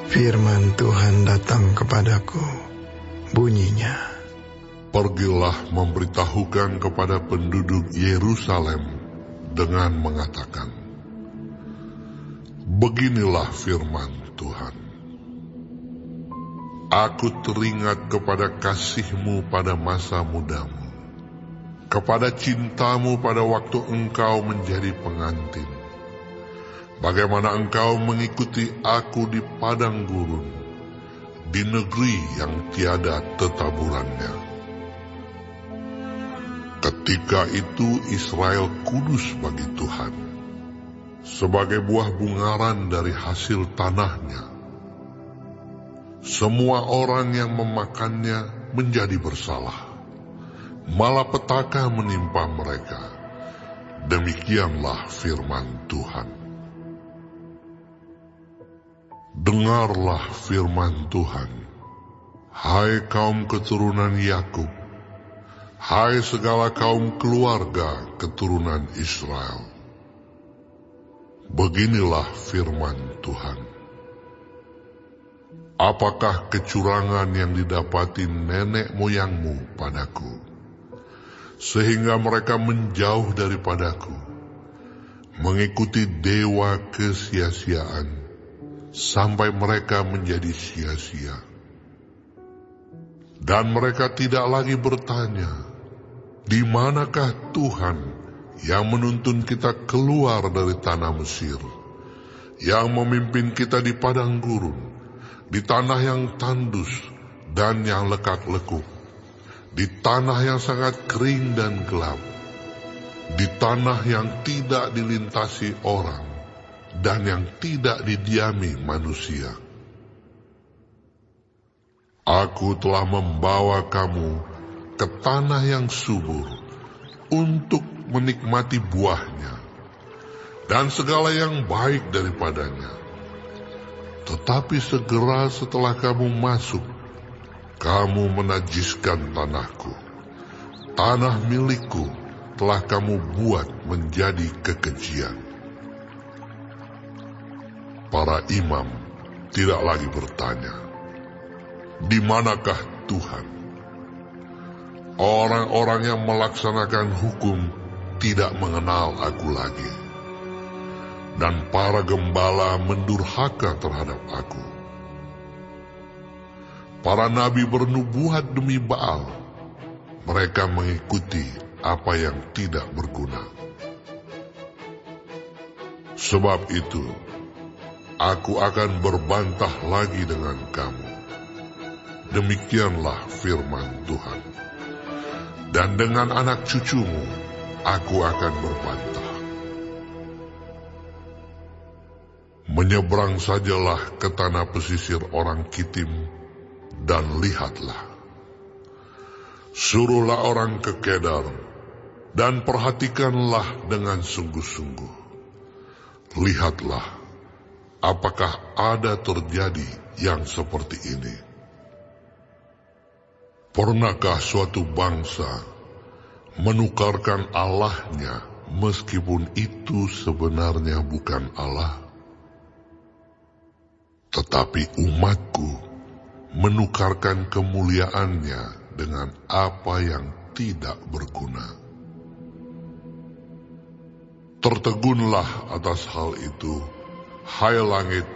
Firman Tuhan datang kepadaku, bunyinya, "Pergilah memberitahukan kepada penduduk Yerusalem dengan mengatakan, beginilah firman Tuhan. Aku teringat kepada kasih-Mu pada masa mudamu, kepada cintamu pada waktu engkau menjadi pengantin. Bagaimana engkau mengikuti aku di padang gurun, di negeri yang tiada tetaburannya. Ketika itu Israel kudus bagi Tuhan, sebagai buah bungaran dari hasil tanahnya. Semua orang yang memakannya menjadi bersalah, malapetaka menimpa mereka. Demikianlah firman Tuhan. Dengarlah firman Tuhan, hai kaum keturunan Yakub, hai segala kaum keluarga keturunan Israel. Beginilah firman Tuhan. Apakah kecurangan yang didapati nenek moyangmu padaku, sehingga mereka menjauh daripadaku, mengikuti dewa kesia-siaan, sampai mereka menjadi sia-sia. Dan mereka tidak lagi bertanya, di manakah Tuhan yang menuntun kita keluar dari tanah Mesir, yang memimpin kita di padang gurun, di tanah yang tandus dan yang lekak-lekuk, di tanah yang sangat kering dan gelap, di tanah yang tidak dilintasi orang, dan yang tidak didiami manusia. Aku telah membawa kamu ke tanah yang subur untuk menikmati buahnya dan segala yang baik daripadanya. Tetapi segera setelah kamu masuk, kamu menajiskan tanahku. Tanah milikku telah kamu buat menjadi kekejian. Para imam tidak lagi bertanya, di manakah Tuhan? Orang-orang yang melaksanakan hukum tidak mengenal aku lagi. Dan para gembala mendurhaka terhadap aku. Para nabi bernubuat demi Baal. Mereka mengikuti apa yang tidak berguna. Sebab itu, aku akan berbantah lagi dengan kamu. Demikianlah firman Tuhan. Dan dengan anak cucumu, aku akan berbantah. Menyeberang sajalah ke tanah pesisir orang Kitim, dan lihatlah. Suruhlah orang ke Kedar, dan perhatikanlah dengan sungguh-sungguh. Lihatlah, apakah ada terjadi yang seperti ini. Pernahkah suatu bangsa menukarkan Allahnya, meskipun itu sebenarnya bukan Allah? Tetapi umatku menukarkan kemuliaannya dengan apa yang tidak berguna. Tertegunlah atas hal itu, hai langit,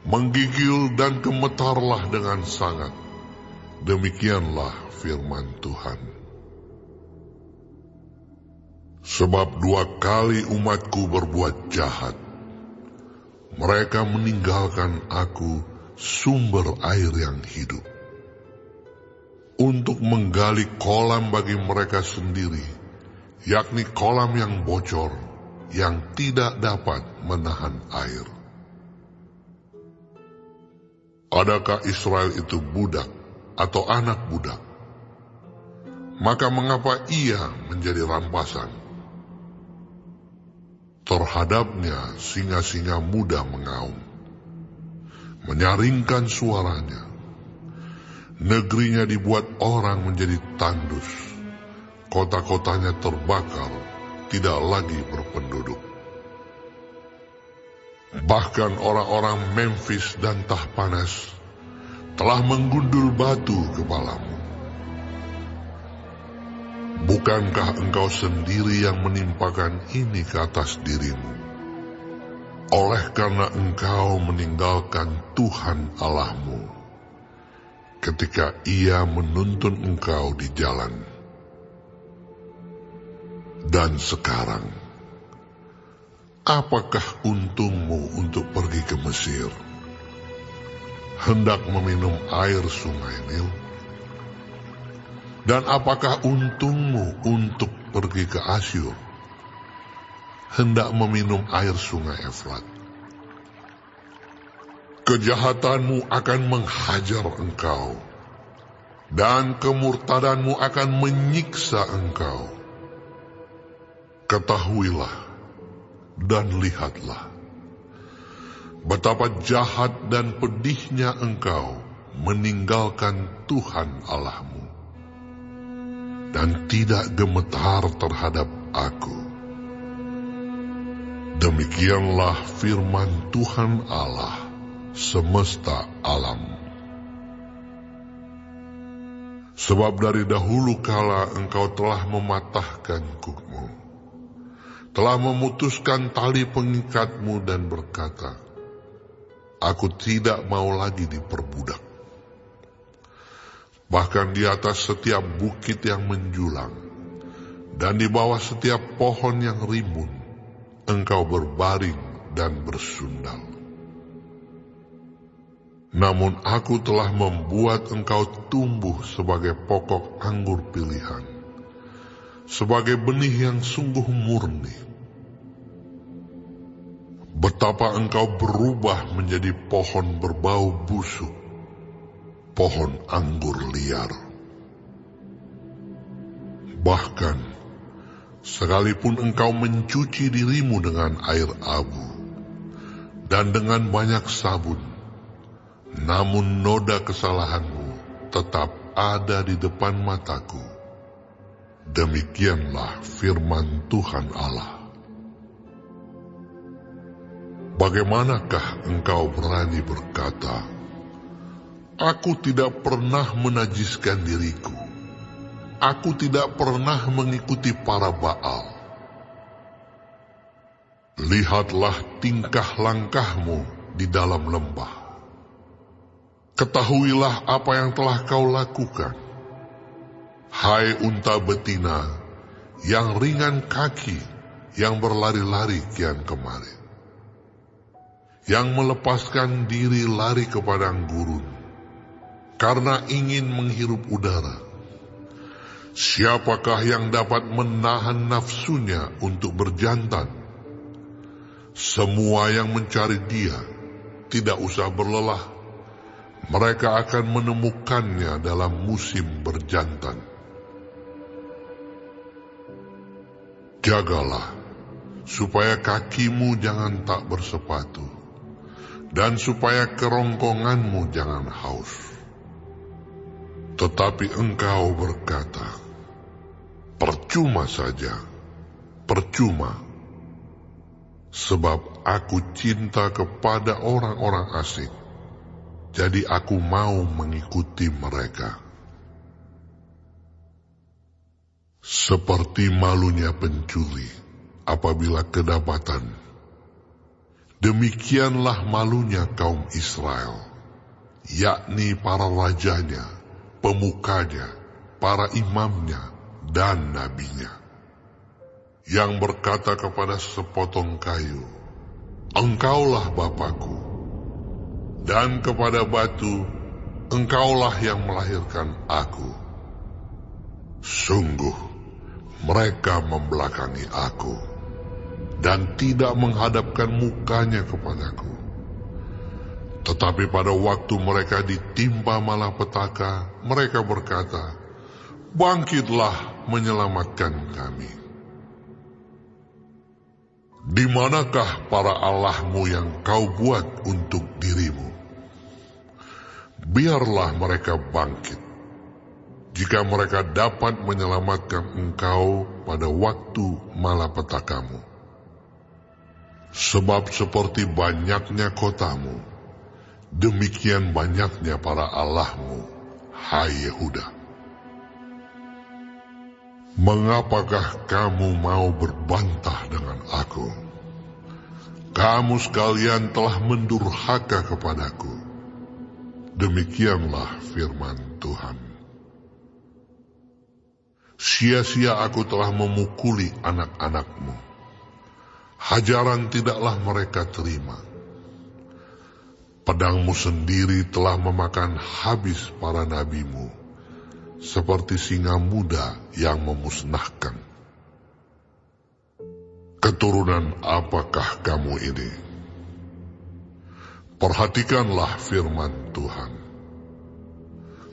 menggigil dan gemetarlah dengan sangat. Demikianlah firman Tuhan. Sebab 2 kali umatku berbuat jahat. Mereka meninggalkan aku sumber air yang hidup, untuk menggali kolam bagi mereka sendiri, yakni kolam yang bocor, yang tidak dapat menahan air. Adakah Israel itu budak atau anak budak? Maka mengapa ia menjadi rampasan? Terhadapnya singa-singa muda mengaum, menyaringkan suaranya. Negerinya dibuat orang menjadi tandus, kota-kotanya terbakar, tidak lagi berpenduduk. Bahkan orang-orang Memphis dan Tahpanes telah menggundul batu kepalamu. Bukankah engkau sendiri yang menimpakan ini ke atas dirimu? Oleh karena engkau meninggalkan Tuhan Allahmu ketika Ia menuntun engkau di jalan. Dan sekarang, apakah untungmu untuk pergi ke Mesir, hendak meminum air sungai Nil? Dan apakah untungmu untuk pergi ke Asyur, hendak meminum air sungai Efrat? Kejahatanmu akan menghajar engkau, dan kemurtadanmu akan menyiksa engkau. Ketahuilah dan lihatlah betapa jahat dan pedihnya engkau meninggalkan Tuhan Allahmu dan tidak gemetar terhadap Aku. Demikianlah firman Tuhan Allah semesta alam. Sebab dari dahulu kala engkau telah mematahkan kukmu, telah memutuskan tali pengikatmu dan berkata, Aku tidak mau lagi diperbudak. Bahkan di atas setiap bukit yang menjulang, dan di bawah setiap pohon yang rimbun, engkau berbaring dan bersundal. Namun aku telah membuat engkau tumbuh sebagai pokok anggur pilihan, sebagai benih yang sungguh murni. Betapa engkau berubah menjadi pohon berbau busuk, pohon anggur liar. Bahkan, sekalipun engkau mencuci dirimu dengan air abu dan dengan banyak sabun, namun noda kesalahanmu tetap ada di depan mataku. Demikianlah firman Tuhan Allah. Bagaimanakah engkau berani berkata, Aku tidak pernah menajiskan diriku, aku tidak pernah mengikuti para Baal. Lihatlah tingkah langkahmu di dalam lembah. Ketahuilah apa yang telah kau lakukan, hai unta betina yang ringan kaki, yang berlari-lari kian kemari, yang melepaskan diri lari ke padang gurun, karena ingin menghirup udara. Siapakah yang dapat menahan nafsunya untuk berjantan? Semua yang mencari dia tidak usah berlelah. Mereka akan menemukannya dalam musim berjantan. Jagalah, supaya kakimu jangan tak bersepatu, dan supaya kerongkonganmu jangan haus. Tetapi engkau berkata, percuma saja, percuma, sebab aku cinta kepada orang-orang asing, jadi aku mau mengikuti mereka. Seperti malunya pencuri apabila kedapatan, demikianlah malunya kaum Israel, yakni para rajanya, pemukanya, para imamnya, dan nabinya, yang berkata kepada sepotong kayu, Engkaulah Bapakku, dan kepada batu, Engkaulah yang melahirkan aku. Sungguh, mereka membelakangi aku, dan tidak menghadapkan mukanya kepadaku. Tetapi pada waktu mereka ditimpa malapetaka, mereka berkata, Bangkitlah menyelamatkan kami. Di manakah para allahmu yang kau buat untuk dirimu? Biarlah mereka bangkit. jika mereka dapat menyelamatkan engkau pada waktu malapetakamu. Sebab seperti banyaknya kotamu, demikian banyaknya para allahmu, hai Yehuda. Mengapakah kamu mau berbantah dengan aku? Kamu sekalian telah mendurhaka kepadaku. Demikianlah firman Tuhan. Sia-sia aku telah memukuli anak-anakmu. Hajaran tidaklah mereka terima. Pedangmu sendiri telah memakan habis para nabimu, seperti singa muda yang memusnahkan. Keturunan apakah kamu ini? Perhatikanlah firman Tuhan.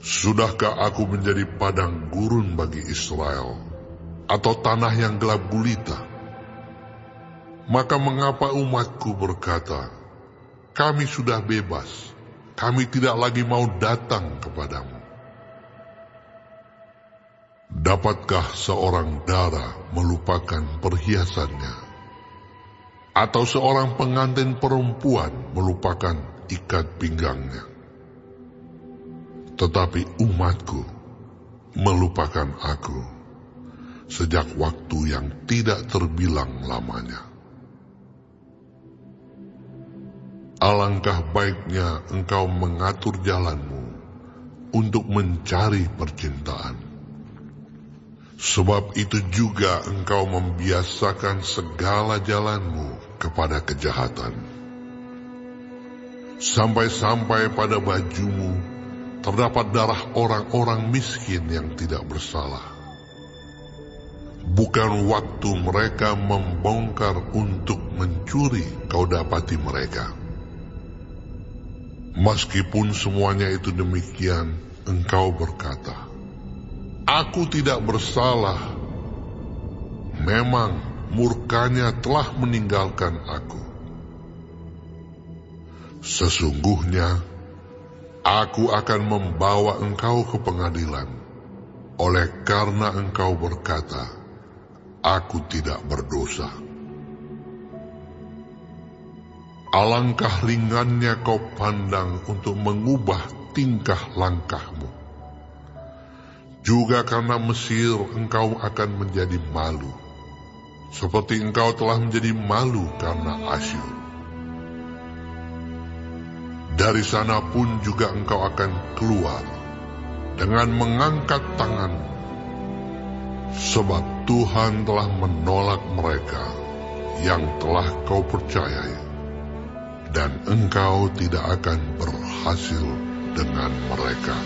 Sudahkah aku menjadi padang gurun bagi Israel, atau tanah yang gelap gulita? Maka mengapa umatku berkata, kami sudah bebas, kami tidak lagi mau datang kepadamu? Dapatkah seorang dara melupakan perhiasannya, atau seorang pengantin perempuan melupakan ikat pinggangnya? Tetapi umatku melupakan aku sejak waktu yang tidak terbilang lamanya. Alangkah baiknya engkau mengatur jalanmu untuk mencari percintaan. Sebab itu juga engkau membiasakan segala jalanmu kepada kejahatan. Sampai-sampai pada bajumu terdapat darah orang-orang miskin yang tidak bersalah. Bukan waktu mereka membongkar untuk mencuri kau dapati mereka. Meskipun semuanya itu demikian, engkau berkata, aku tidak bersalah. Memang murkanya telah meninggalkan aku. Sesungguhnya, aku akan membawa engkau ke pengadilan, oleh karena engkau berkata, aku tidak berdosa. Alangkah ringannya kau pandang untuk mengubah tingkah langkahmu. Juga karena Mesir engkau akan menjadi malu, seperti engkau telah menjadi malu karena Asyur. Dari sana pun juga engkau akan keluar dengan mengangkat tanganmu, sebab Tuhan telah menolak mereka yang telah kau percayai, dan engkau tidak akan berhasil dengan mereka.